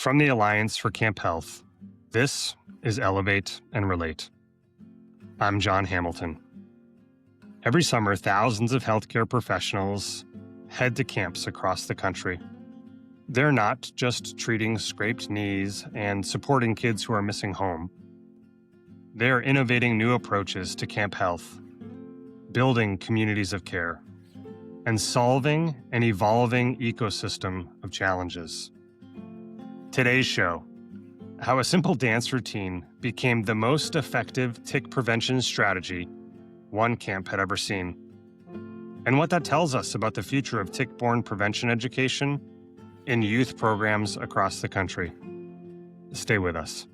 From the Alliance for Camp Health, this is Elevate and Relate. I'm John Hamilton. Every summer, thousands of healthcare professionals head to camps across the country. They're not just treating scraped knees and supporting kids who are missing home. They're innovating new approaches to camp health, building communities of care, and solving an evolving ecosystem of challenges. Today's show, how a simple dance routine became the most effective tick prevention strategy one camp had ever seen, and what that tells us about the future of tick-borne prevention education in youth programs across the country. Stay with us.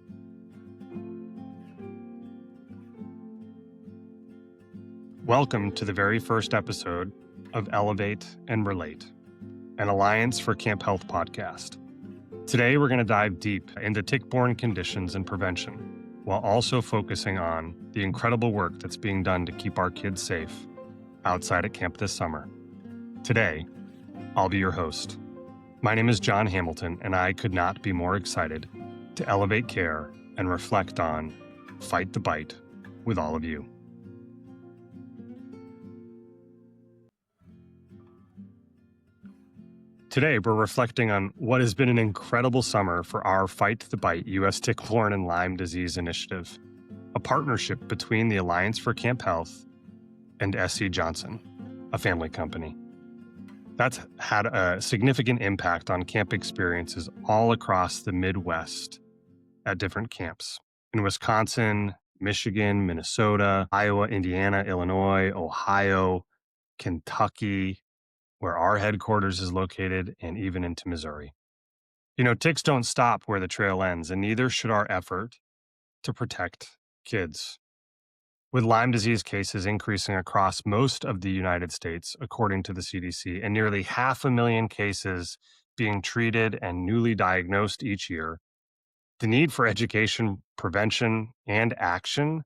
Welcome to the very first episode of Elevate and Relate, an Alliance for Camp Health podcast. Today, we're going to dive deep into tick-borne conditions and prevention, while also focusing on the incredible work that's being done to keep our kids safe outside at camp this summer. Today, I'll be your host. My name is John Hamilton, and I could not be more excited to elevate care and reflect on Fight the Bite with all of you. Today, we're reflecting on what has been an incredible summer for our Fight the Bite U.S. Tick-borne and Lyme Disease Initiative, a partnership between the Alliance for Camp Health and S.C. Johnson, a family company. That's had a significant impact on camp experiences all across the Midwest at different camps in Wisconsin, Michigan, Minnesota, Iowa, Indiana, Illinois, Ohio, Kentucky, where our headquarters is located, and even into Missouri. You know, ticks don't stop where the trail ends, and neither should our effort to protect kids. With Lyme disease cases increasing across most of the United States, according to the CDC, and nearly 500,000 cases being treated and newly diagnosed each year, the need for education, prevention, and action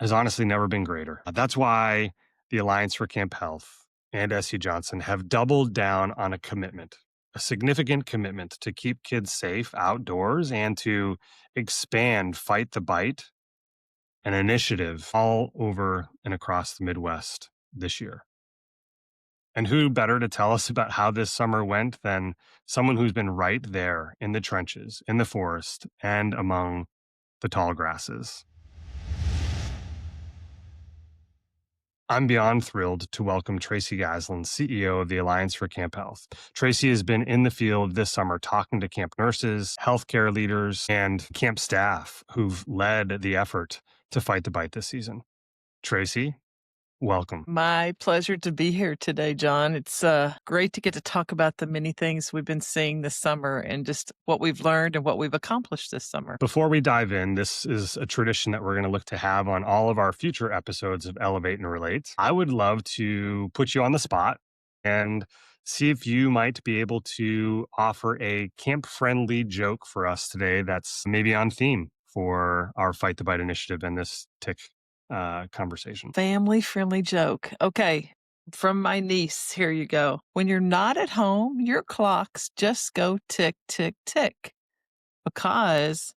has honestly never been greater. That's why the Alliance for Camp Health and S.C. Johnson have doubled down on a significant commitment to keep kids safe outdoors and to expand Fight the Bite, an initiative all over and across the Midwest this year. And who better to tell us about how this summer went than someone who's been right there in the trenches, in the forest, and among the tall grasses. I'm beyond thrilled to welcome Tracy Gaslin, CEO of the Alliance for Camp Health. Tracy has been in the field this summer talking to camp nurses, healthcare leaders, and camp staff who've led the effort to fight the bite this season. Tracy, welcome. My pleasure to be here today, John. It's great to get to talk about the many things we've been seeing this summer and just what we've learned and what we've accomplished this summer. Before we dive in, this is a tradition that we're going to look to have on all of our future episodes of Elevate and Relate. I would love to put you on the spot and see if you might be able to offer a camp-friendly joke for us today that's maybe on theme for our Fight the Bite initiative and this tick conversation. Family-friendly joke. Okay, from my niece, here you go. When you're not at home, your clocks just go tick, tick, tick because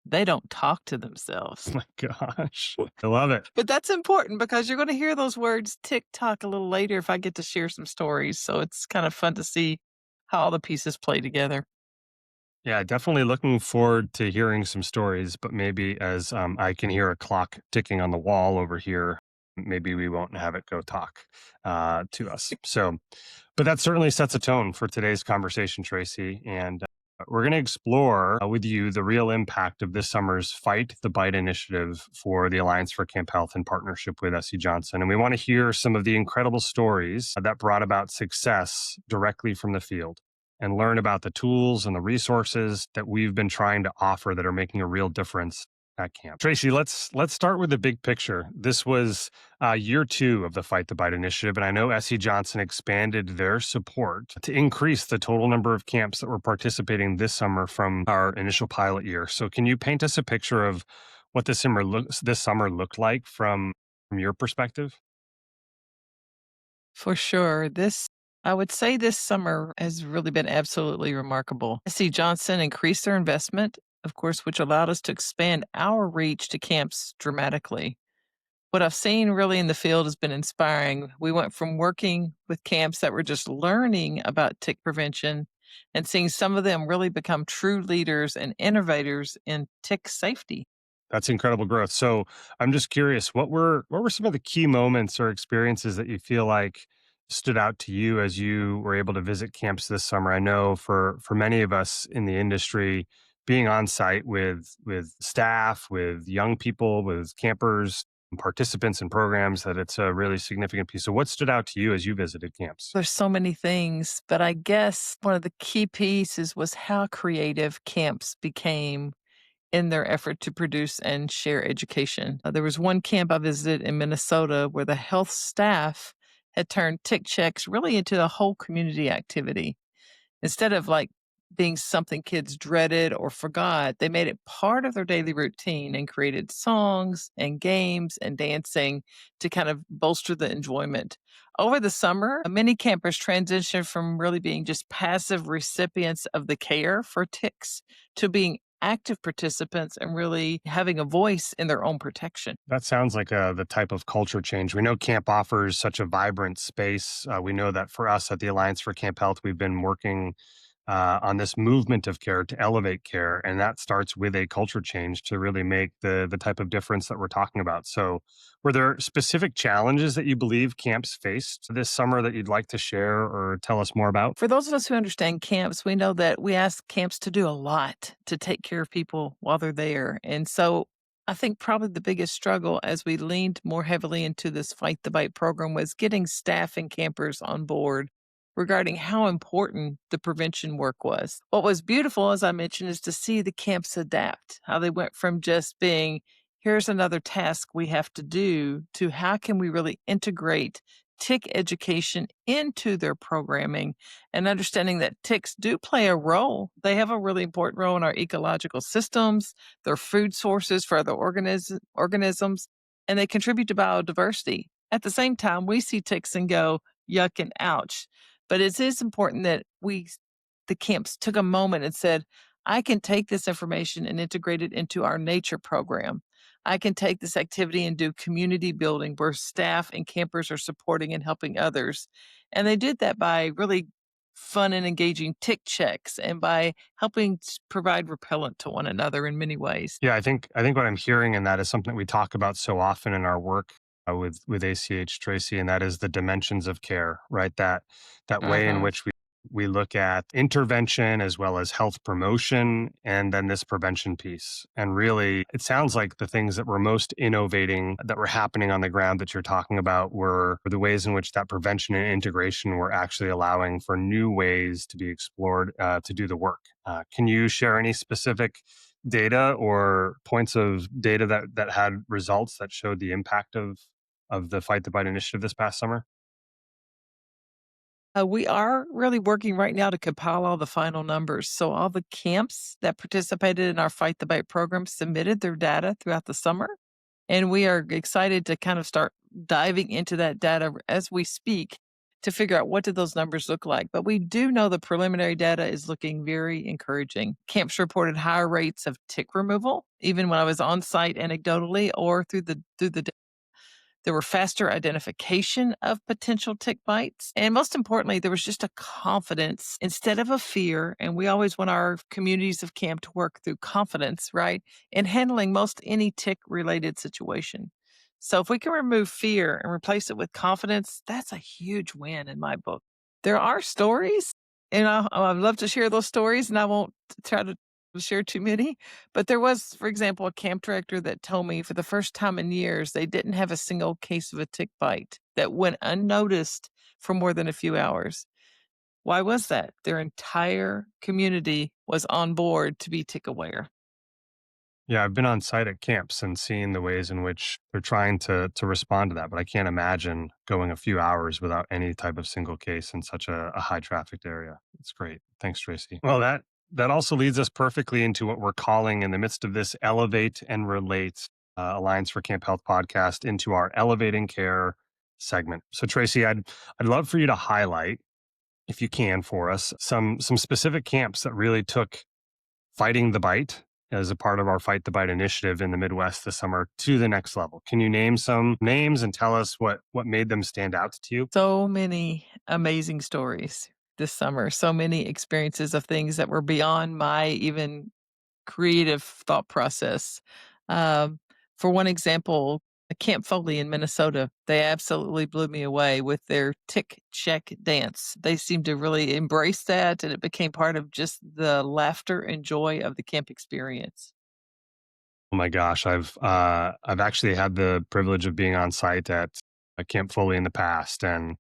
they don't talk to themselves. Oh my gosh, I love it. But that's important because you're going to hear those words tick-tock a little later if I get to share some stories. So it's kind of fun to see how all the pieces play together. Yeah, definitely looking forward to hearing some stories, but maybe as I can hear a clock ticking on the wall over here, maybe we won't have it go talk to us. So, but that certainly sets a tone for today's conversation, Tracy. And we're going to explore with you the real impact of this summer's Fight the Bite initiative for the Alliance for Camp Health in partnership with S.C. Johnson. And we want to hear some of the incredible stories that brought about success directly from the field, and learn about the tools and the resources that we've been trying to offer that are making a real difference at camp. Tracy, let's start with the big picture. This was year 2 of the Fight the Bite initiative, and I know S.C. Johnson expanded their support to increase the total number of camps that were participating this summer from our initial pilot year. So can you paint us a picture of what this summer looked like from your perspective? For sure. This I would say this summer has really been absolutely remarkable. SC Johnson increased their investment, of course, which allowed us to expand our reach to camps dramatically. What I've seen really in the field has been inspiring. We went from working with camps that were just learning about tick prevention and seeing some of them really become true leaders and innovators in tick safety. That's incredible growth. So I'm just curious, what were some of the key moments or experiences that you feel like stood out to you as you were able to visit camps this summer? I know for many of us in the industry, being on site with staff, with young people, with campers, and participants in programs, that it's a really significant piece. So what stood out to you as you visited camps? There's so many things, but I guess one of the key pieces was how creative camps became in their effort to produce and share education. There was one camp I visited in Minnesota where the health staff had turned tick checks really into a whole community activity. Instead of like being something kids dreaded or forgot, they made it part of their daily routine and created songs and games and dancing to kind of bolster the enjoyment. Over the summer, many campers transitioned from really being just passive recipients of the care for ticks to being active participants and really having a voice in their own protection. That sounds like the type of culture change. We know camp offers such a vibrant space. We know that for us at the Alliance for Camp Health, we've been working on this movement of care to elevate care, and that starts with a culture change to really make the type of difference that we're talking about. So, were there specific challenges that you believe camps faced this summer that you'd like to share or tell us more about? For those of us who understand camps, we know that we ask camps to do a lot to take care of people while they're there. And so I think probably the biggest struggle as we leaned more heavily into this Fight the Bite program was getting staff and campers on board regarding how important the prevention work was. What was beautiful, as I mentioned, is to see the camps adapt, how they went from just being, here's another task we have to do, to how can we really integrate tick education into their programming and understanding that ticks do play a role. They have a really important role in our ecological systems, they're food sources for other organisms, and they contribute to biodiversity. At the same time, we see ticks and go, yuck and ouch. But it is important that the camps took a moment and said, I can take this information and integrate it into our nature program. I can take this activity and do community building where staff and campers are supporting and helping others. And they did that by really fun and engaging tick checks and by helping provide repellent to one another in many ways. Yeah, I think what I'm hearing in that is something that we talk about so often in our work with ACH Tracy, and that is the dimensions of care, right? That way in Mhm. which we look at intervention as well as health promotion, and then this prevention piece. And really, it sounds like the things that were most innovating that were happening on the ground that you're talking about were the ways in which that prevention and integration were actually allowing for new ways to be explored to do the work. Can you share any specific data or points of data that had results that showed the impact of the Fight the Bite initiative this past summer? We are really working right now to compile all the final numbers. So, all the camps that participated in our Fight the Bite program submitted their data throughout the summer. And we are excited to kind of start diving into that data as we speak to figure out what did those numbers look like. But we do know the preliminary data is looking very encouraging. Camps reported higher rates of tick removal, even when I was on site anecdotally or through the there were faster identification of potential tick bites. And most importantly, there was just a confidence instead of a fear. And we always want our communities of camp to work through confidence, right? In handling most any tick related situation. So if we can remove fear and replace it with confidence, that's a huge win in my book. There are stories, and I'd love to share those stories, and I won't try to share too many. But there was, for example, a camp director that told me for the first time in years, they didn't have a single case of a tick bite that went unnoticed for more than a few hours. Why was that? Their entire community was on board to be tick aware. Yeah, I've been on site at camps and seen the ways in which they're trying to respond to that, but I can't imagine going a few hours without any type of single case in such a high trafficked area. It's great. Thanks, Tracy. Well, that also leads us perfectly into what we're calling in the midst of this Elevate and Relate Alliance for Camp Health podcast into our Elevating Care segment. So, Tracy, I'd love for you to highlight if you can, for us, some specific camps that really took fighting the bite as a part of our Fight the Bite initiative in the Midwest this summer to the next level. Can you name some names and tell us what made them stand out to you? So many amazing stories this summer, so many experiences of things that were beyond my even creative thought process. Um, for one example, Camp Foley in Minnesota, they absolutely blew me away with their tick check dance. They seemed to really embrace that, and it became part of just the laughter and joy of the camp experience. Oh my gosh, I've actually had the privilege of being on site at a Camp Foley in the past, and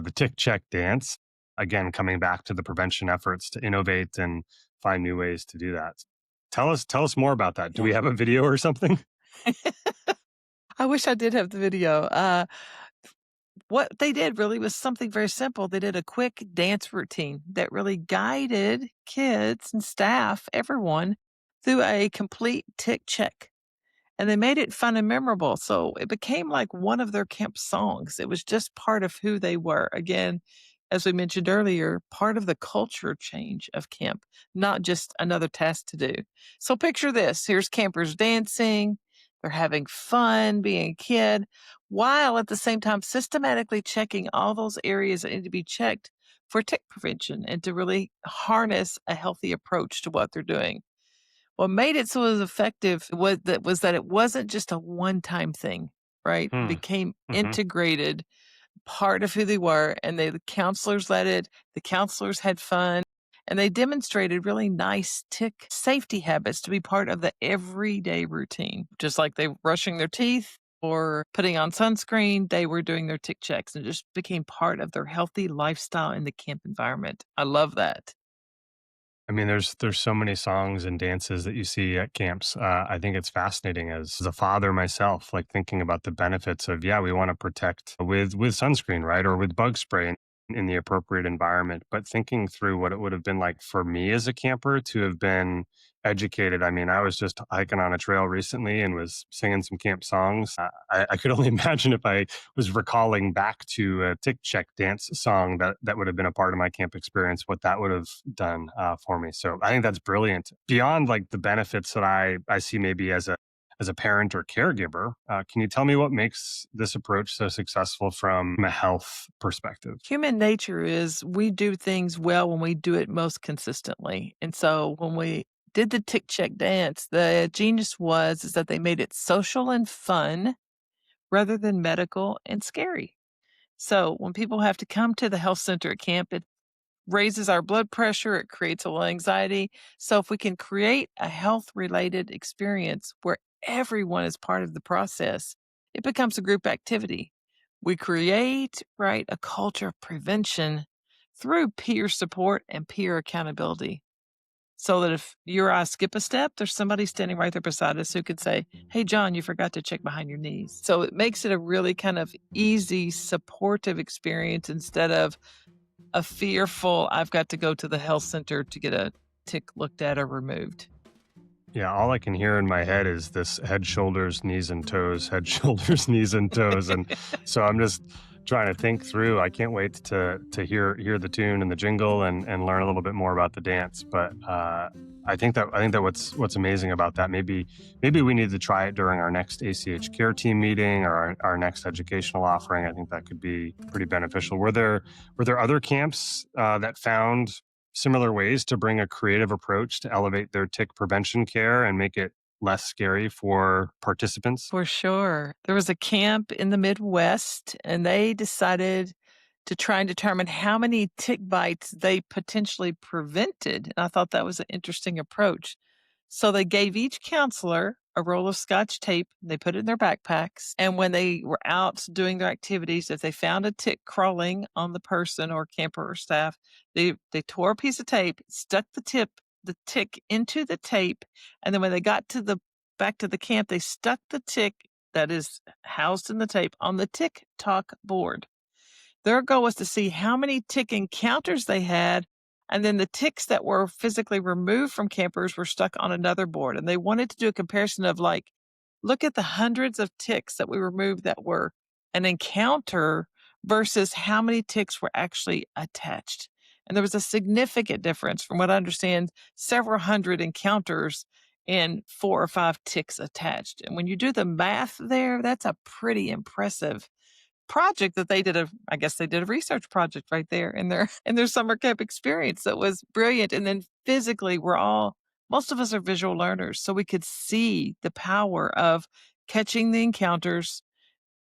the tick check dance. Again, coming back to the prevention efforts to innovate and find new ways to do that. Tell us more about that. Do Yeah. we have a video or something? I wish I did have the video. What they did really was something very simple. They did a quick dance routine that really guided kids and staff, everyone, through a complete tick check. And they made it fun and memorable. So it became like one of their camp songs. It was just part of who they were. Again, as we mentioned earlier, part of the culture change of camp, not just another task to do. So picture this, here's campers dancing, they're having fun being a kid, while at the same time systematically checking all those areas that need to be checked for tick prevention and to really harness a healthy approach to what they're doing. What made it so effective was that it wasn't just a one-time thing, right? It Hmm. became Hmm. integrated, part of who they were, and the counselors led it, the counselors had fun, and they demonstrated really nice tick safety habits to be part of the everyday routine. Just like they were brushing their teeth or putting on sunscreen, they were doing their tick checks and it just became part of their healthy lifestyle in the camp environment. I love that. I mean, there's so many songs and dances that you see at camps. I think it's fascinating as a father myself, like thinking about the benefits of, yeah, we want to protect with sunscreen, right, or with bug spray in the appropriate environment. But thinking through what it would have been like for me as a camper to have been educated. I mean, I was just hiking on a trail recently and was singing some camp songs. I could only imagine if I was recalling back to a tick check dance song that would have been a part of my camp experience, what that would have done for me. So I think that's brilliant. Beyond like the benefits that I see maybe as a parent or caregiver, can you tell me what makes this approach so successful from a health perspective? Human nature is we do things well when we do it most consistently. And so when we did the tick check dance, the genius was is that they made it social and fun rather than medical and scary. So when people have to come to the health center at camp, it raises our blood pressure, it creates a little anxiety. So if we can create a health related experience where everyone is part of the process, it becomes a group activity. We create, right, a culture of prevention through peer support and peer accountability. So that if you or I skip a step, there's somebody standing right there beside us who could say, "Hey, John, you forgot to check behind your knees." So it makes it a really kind of easy, supportive experience instead of a fearful, I've got to go to the health center to get a tick looked at or removed. Yeah, all I can hear in my head is this head, shoulders, knees, and toes, head, shoulders, knees, and toes. And so I'm just trying to think through. I can't wait to hear the tune and the jingle and learn a little bit more about the dance. But I think that what's amazing about that, maybe we need to try it during our next ACH care team meeting or our next educational offering. I think that could be pretty beneficial. Were there other camps that found similar ways to bring a creative approach to elevate their tick prevention care and make it less scary for participants? For sure. There was a camp in the Midwest, and they decided to try and determine how many tick bites they potentially prevented. And I thought that was an interesting approach. So they gave each counselor a roll of scotch tape. They put it in their backpacks. And when they were out doing their activities, if they found a tick crawling on the person or camper or staff, they tore a piece of tape, stuck the tick into the tape. And then when they got to the back to the camp, they stuck the tick that is housed in the tape on the tick tock board. Their goal was to see how many tick encounters they had, and then the ticks that were physically removed from campers were stuck on another board. And they wanted to do a comparison of like, look at the hundreds of ticks that we removed that were an encounter versus how many ticks were actually attached. And there was a significant difference, from what I understand, several hundred encounters and 4 or 5 ticks attached. And when you do the math there, that's a pretty impressive project that they did. I guess they did a research project right there in their in their summer camp experience that was brilliant. And then physically, most of us are visual learners, so we could see the power of catching the encounters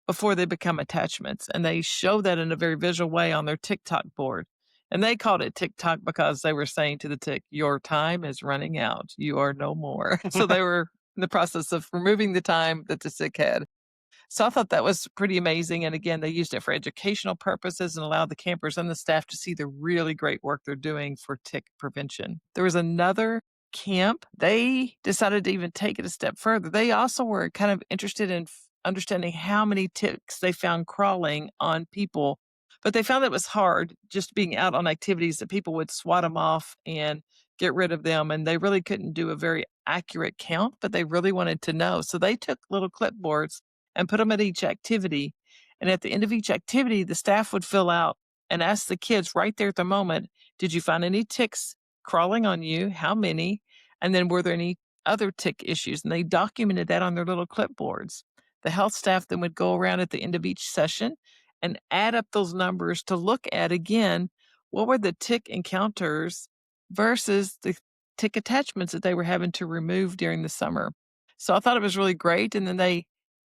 before they become attachments. And they show that in a very visual way on their TikTok board. And they called it TikTok because they were saying to the tick, "Your time is running out. You are no more." So they were in the process of removing the time that the tick had. So I thought that was pretty amazing. And again, they used it for educational purposes and allowed the campers and the staff to see the really great work they're doing for tick prevention. There was another camp. They decided to even take it a step further. They also were kind of interested in understanding how many ticks they found crawling on people. But they found it was hard just being out on activities that people would swat them off and get rid of them. And they really couldn't do a very accurate count, but they really wanted to know. So they took little clipboards and put them at each activity. And at the end of each activity, the staff would fill out and ask the kids right there at the moment, "Did you find any ticks crawling on you? How many? And then were there any other tick issues?" And they documented that on their little clipboards. The health staff then would go around at the end of each session and add up those numbers to look at again, what were the tick encounters versus the tick attachments that they were having to remove during the summer. So I thought it was really great. And then they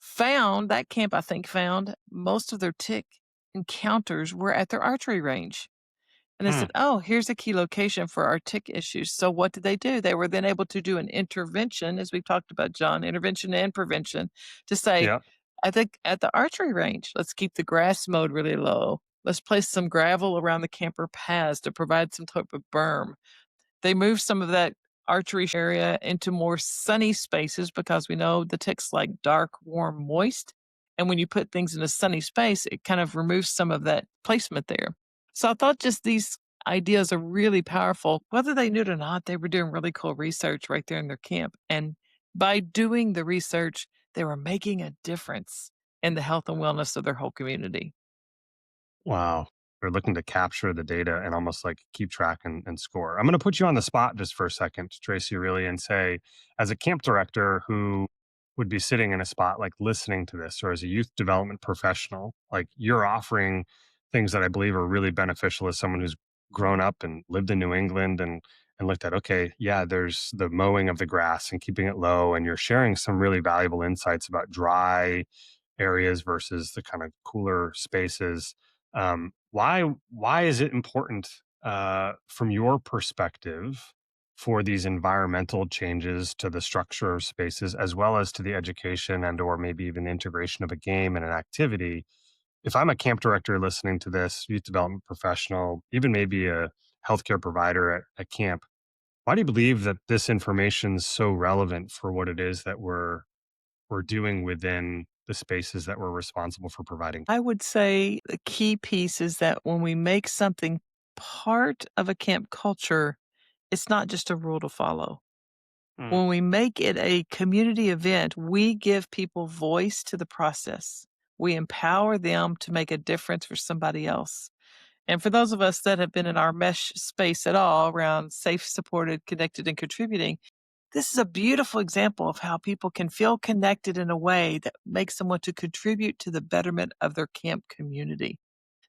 found that camp, I think, found most of their tick encounters were at their archery range. And they Hmm. said, "Oh, here's a key location for our tick issues." So what did they do? They were then able to do an intervention, as we've talked about, John, intervention and prevention, to say, Yeah. I think at the archery range, let's keep the grass mowed really low. Let's place some gravel around the camper paths to provide some type of berm. They moved some of that archery area into more sunny spaces because we know the ticks like dark, warm, moist. And when you put things in a sunny space, it kind of removes some of that placement there. So I thought just these ideas are really powerful. Whether they knew it or not, they were doing really cool research right there in their camp. And by doing the research, they were making a difference in the health and wellness of their whole community. Wow. They're looking to capture the data and almost like keep track and score. I'm going to put you on the spot just for a second, Tracy, really, and say, as a camp director who would be sitting in a spot like listening to this, or as a youth development professional, like you're offering things that I believe are really beneficial as someone who's grown up and lived in New England and looked at, okay, yeah, there's the mowing of the grass and keeping it low. And you're sharing some really valuable insights about dry areas versus the kind of cooler spaces. Why is it important from your perspective for these environmental changes to the structure of spaces as well as to the education and or maybe even integration of a game and an activity? If I'm a camp director listening to this, youth development professional, even maybe a healthcare provider at camp, why do you believe that this information is so relevant for what it is that we're doing within the spaces that we're responsible for providing? I would say the key piece is that when we make something part of a camp culture, it's not just a rule to follow. Mm, When we make it a community event, we give people voice to the process. We empower them to make a difference for somebody else. And for those of us that have been in our mesh space at all around safe, supported, connected, and contributing, this is a beautiful example of how people can feel connected in a way that makes them want to contribute to the betterment of their camp community.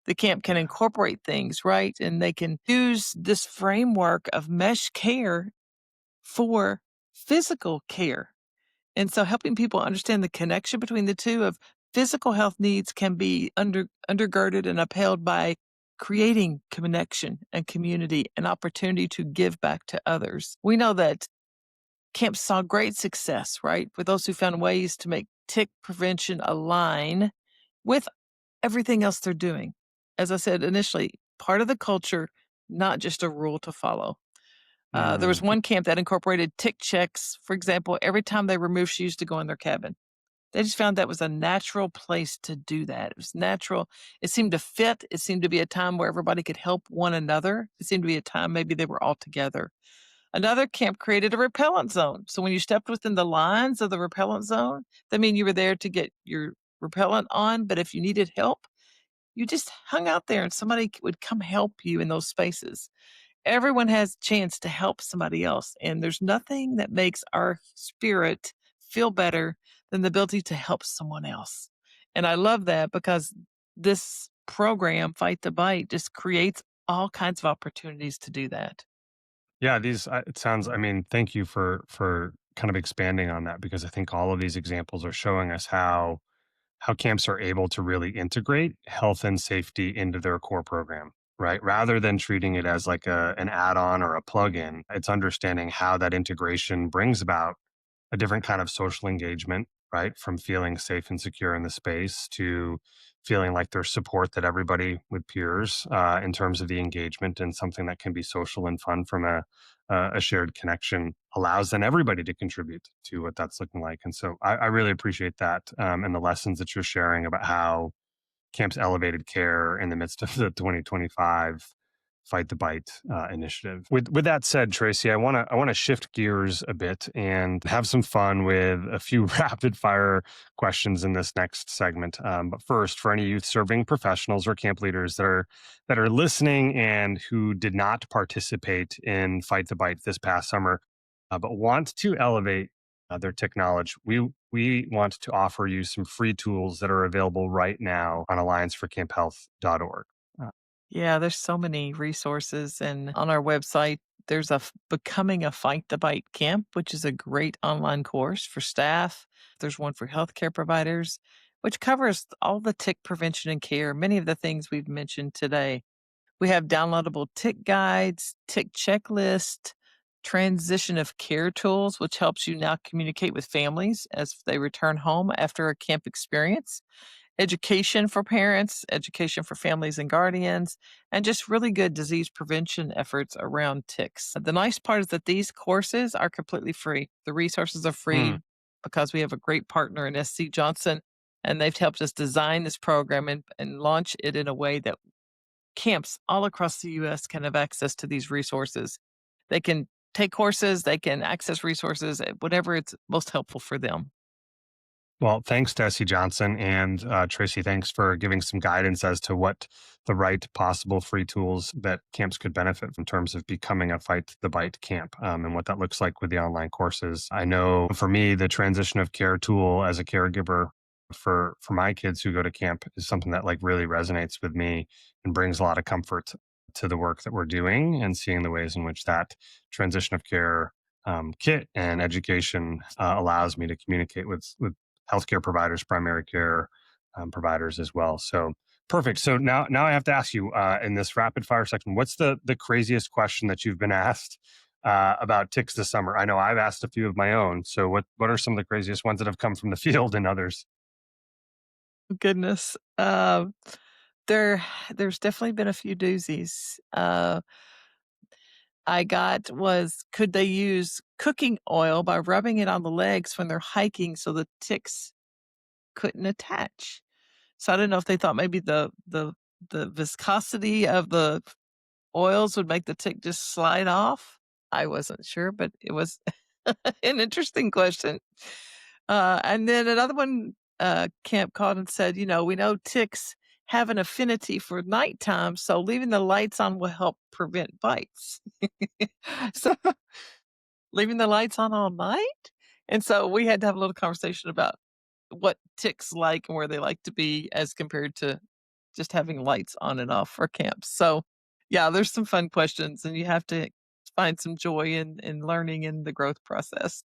The camp can yeah. incorporate things, right? And they can use this framework of mesh care for physical care. And so helping people understand the connection between the two of physical health needs can be undergirded and upheld by creating connection and community and opportunity to give back to others. We know that camps saw great success, right? For those who found ways to make tick prevention align with everything else they're doing. As I said initially, part of the culture, not just a rule to follow. There was Mm, one camp that incorporated tick checks, for example, every time they removed shoes to go in their cabin. They just found that was a natural place to do that. It was natural. It seemed to fit. It seemed to be a time where everybody could help one another. It seemed to be a time maybe they were all together. Another camp created a repellent zone. So when you stepped within the lines of the repellent zone, that mean you were there to get your repellent on. But if you needed help, you just hung out there and somebody would come help you in those spaces. Everyone has a chance to help somebody else, and there's nothing that makes our spirit feel better than the ability to help someone else. And I love that because this program, Fight the Bite, just creates all kinds of opportunities to do that. Yeah, these it sounds. I mean, thank you for kind of expanding on that because I think all of these examples are showing us how camps are able to really integrate health and safety into their core program, right? Rather than treating it as like an add-on or a plug-in, it's understanding how that integration brings about a different kind of social engagement, right? From feeling safe and secure in the space to feeling like there's support that everybody with peers in terms of the engagement and something that can be social and fun from a shared connection allows then everybody to contribute to what that's looking like. And so I really appreciate that and the lessons that you're sharing about how Camp's elevated care in the midst of the 2025 Fight the Bite initiative. With that said, Tracy, I want to shift gears a bit and have some fun with a few rapid fire questions in this next segment. But first, for any youth serving professionals or camp leaders that are listening and who did not participate in Fight the Bite this past summer, but want to elevate their tech knowledge, we want to offer you some free tools that are available right now on allianceforcamphealth.org. Uh, Yeah, there's so many resources, and on our website, there's a Becoming a Fight the Bite Camp, which is a great online course for staff. There's one for healthcare providers, which covers all the tick prevention and care, many of the things we've mentioned today. We have downloadable tick guides, tick checklist, transition of care tools, which helps you now communicate with families as they return home after a camp experience, education for parents, education for families and guardians, and just really good disease prevention efforts around ticks. The nice part is that these courses are completely free. The resources are hmm. free because we have a great partner in SC Johnson, and they've helped us design this program and launch it in a way that camps all across the US can have access to these resources. They can take courses, they can access resources, whatever it's most helpful for them. Well, thanks, Desi Johnson. And Tracy, thanks for giving some guidance as to what the right possible free tools that camps could benefit in terms of becoming a Fight the Bite camp and what that looks like with the online courses. I know for me, the transition of care tool as a caregiver for my kids who go to camp is something that like really resonates with me and brings a lot of comfort to the work that we're doing and seeing the ways in which that transition of care kit and education allows me to communicate with healthcare providers, primary care providers as well. So perfect. So now I have to ask you in this rapid fire section, what's the craziest question that you've been asked about ticks this summer? I know I've asked a few of my own. So what are some of the craziest ones that have come from the field and others? Goodness. There's definitely been a few doozies. I got was could they use cooking oil by rubbing it on the legs when they're hiking so the ticks couldn't attach? So I don't know if they thought maybe the viscosity of the oils would make the tick just slide off. I wasn't sure, but it was an interesting question. And then another one, Camp called and said, we know ticks have an affinity for nighttime, so leaving the lights on will help prevent bites. So leaving the lights on all night? And so we had to have a little conversation about what ticks like and where they like to be as compared to just having lights on and off for camps. So yeah, there's some fun questions and you have to find some joy in learning in the growth process.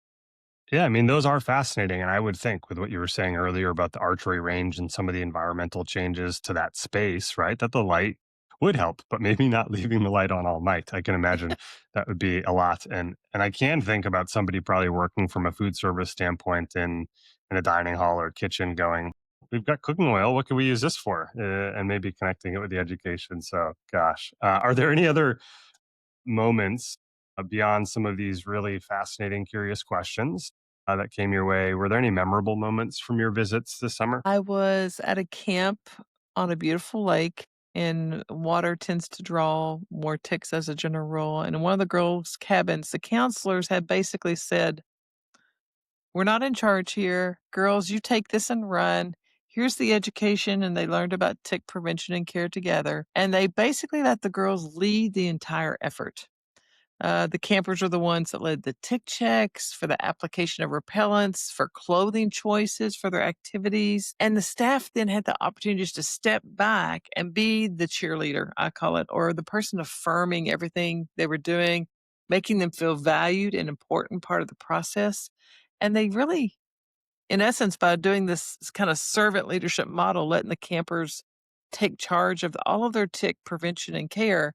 Yeah, I mean, those are fascinating. And I would think with what you were saying earlier about the archery range and some of the environmental changes to that space, right? That the light would help, but maybe not leaving the light on all night. I can imagine that would be a lot. And I can think about somebody probably working from a food service standpoint in a dining hall or kitchen going, we've got cooking oil. What can we use this for? And maybe connecting it with the education. So, gosh, are there any other moments beyond some of these really fascinating, curious questions that came your way? Were there any memorable moments from your visits this summer? I was at a camp on a beautiful lake, and water tends to draw more ticks as a general rule. And in one of the girls' cabins, the counselors had basically said, "We're not in charge here. Girls, you take this and run. Here's the education, and they learned about tick prevention and care together. And they basically let the girls lead the entire effort. The campers are the ones that led the tick checks, for the application of repellents, for clothing choices, for their activities. And the staff then had the opportunities to step back and be the cheerleader, I call it, or the person affirming everything they were doing, making them feel valued and important part of the process. And they really, in essence, by doing this kind of servant leadership model, letting the campers take charge of all of their tick prevention and care,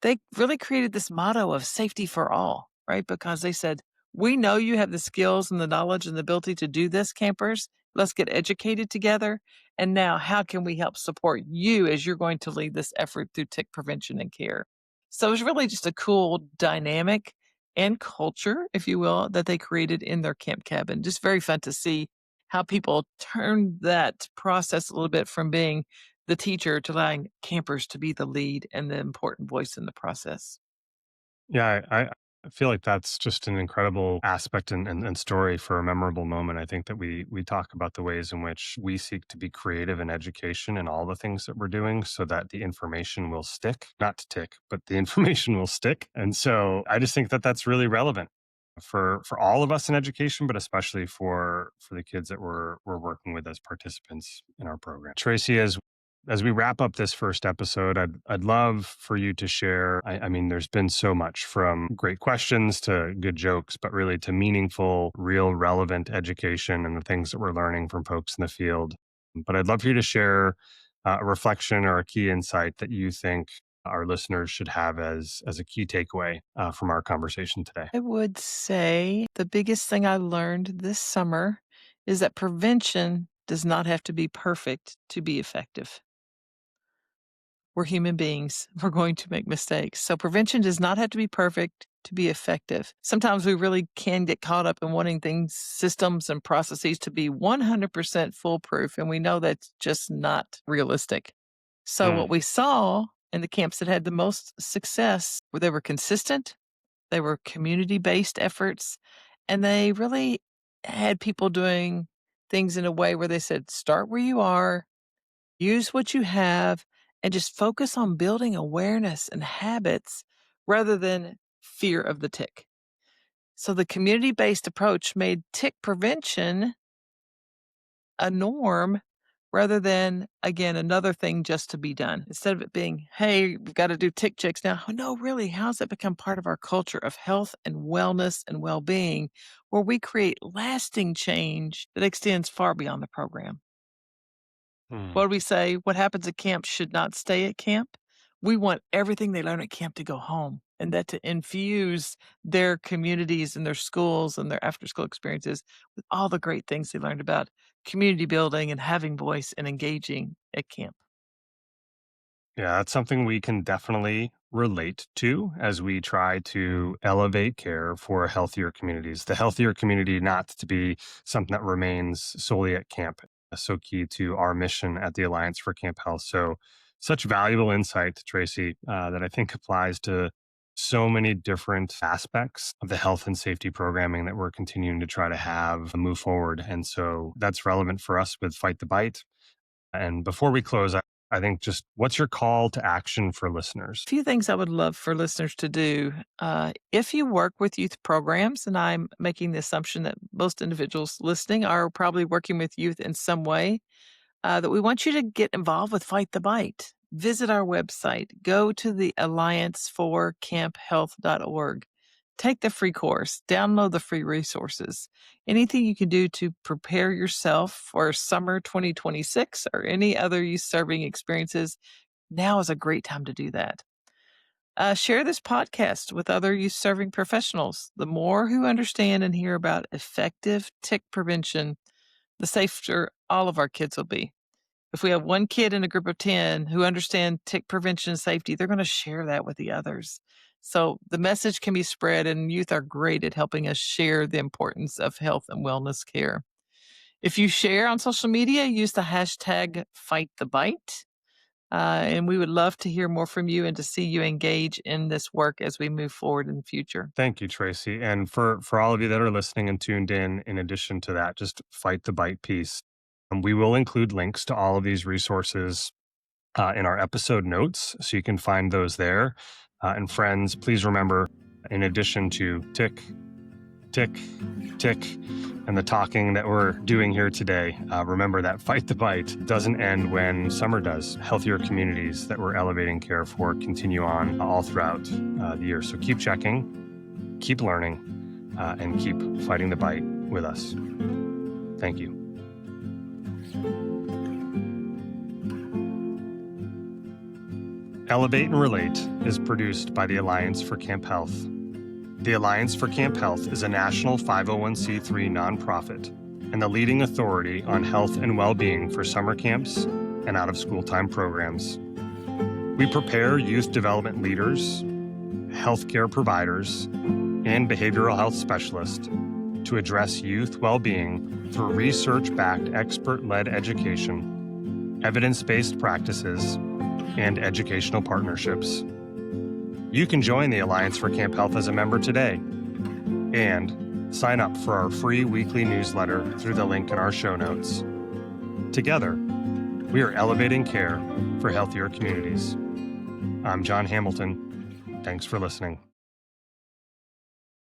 they really created this motto of safety for all, right? Because they said, we know you have the skills and the knowledge and the ability to do this, campers. Let's get educated together. And now, how can we help support you as you're going to lead this effort through tick prevention and care? So it's really just a cool dynamic and culture, if you will, that they created in their camp cabin. Just very fun to see how people turned that process a little bit from being the teacher to allowing campers to be the lead and the important voice in the process. Yeah, I feel like that's just an incredible aspect and story for a memorable moment. I think that we talk about the ways in which we seek to be creative in education and all the things that we're doing so that the information will stick, not to tick, but the information will stick. And so I just think that that's really relevant for all of us in education, but especially for the kids that we're working with as participants in our program. Tracy, as we wrap up this first episode, I'd love for you to share. I mean, there's been so much from great questions to good jokes, but really to meaningful, real, relevant education and the things that we're learning from folks in the field. But I'd love for you to share a reflection or a key insight that you think our listeners should have as a key takeaway from our conversation today. I would say the biggest thing I learned this summer is that prevention does not have to be perfect to be effective. We're human beings. We're going to make mistakes. So prevention does not have to be perfect to be effective. Sometimes we really can get caught up in wanting things, systems and processes to be 100% foolproof. And we know that's just not realistic. So what Mm, we saw in the camps that had the most success were they were consistent, they were community-based efforts, and they really had people doing things in a way where they said, "Start where you are, use what you have, and just focus on building awareness and habits rather than fear of the tick." So the community-based approach made tick prevention a norm rather than, again, another thing just to be done. Instead of it being, hey, we've got to do tick checks now. No, really, how's it become part of our culture of health and wellness and well being where we create lasting change that extends far beyond the program? mm. What do we say? What happens at camp should not stay at camp. We want everything they learn at camp to go home and that to infuse their communities and their schools and their after school experiences with all the great things they learned about community building and having voice and engaging at camp. Yeah, that's something we can definitely relate to as we try to elevate care for healthier communities. The healthier community not to be something that remains solely at camp. So key to our mission at the Alliance for Camp Health. So, such valuable insight, Tracy, that I think applies to so many different aspects of the health and safety programming that we're continuing to try to have move forward. And so that's relevant for us with Fight the Bite. And before we close, I think just what's your call to action for listeners? Few things I would love for listeners to do. If you work with youth programs, and I'm making the assumption that most individuals listening are probably working with youth in some way, that we want you to get involved with Fight the Bite. Visit our website, go to the allianceforcamphealth.org. Take the free course, download the free resources. Anything you can do to prepare yourself for summer 2026 or any other youth serving experiences, now is a great time to do that. Share this podcast with other youth serving professionals. The more who understand and hear about effective tick prevention, the safer all of our kids will be. If we have one kid in a group of 10 who understand tick prevention and safety, they're going to share that with the others. So the message can be spread, and youth are great at helping us share the importance of health and wellness care. If you share on social media, use the hashtag #FightTheBite. And we would love to hear more from you and to see you engage in this work as we move forward in the future. Thank you, Tracy. And for all of you that are listening and tuned in addition to that, just fight the bite piece. We will include links to all of these resources in our episode notes, so you can find those there. And friends, please remember, in addition to tick, tick, tick, and the talking that we're doing here today, remember that Fight the Bite doesn't end when summer does. Healthier communities that we're elevating care for continue on all throughout the year. So keep checking, keep learning, and keep fighting the bite with us. Thank you. Elevate and Relate is produced by the Alliance for Camp Health. The Alliance for Camp Health is a national 501c3 nonprofit and the leading authority on health and well-being for summer camps and out-of-school time programs. We prepare youth development leaders, healthcare providers, and behavioral health specialists to address youth well-being through research-backed, expert-led education, evidence-based practices, and educational partnerships. You can join the Alliance for Camp Health as a member today and sign up for our free weekly newsletter through the link in our show notes. Together, we are elevating care for healthier communities. I'm John Hamilton. Thanks for listening.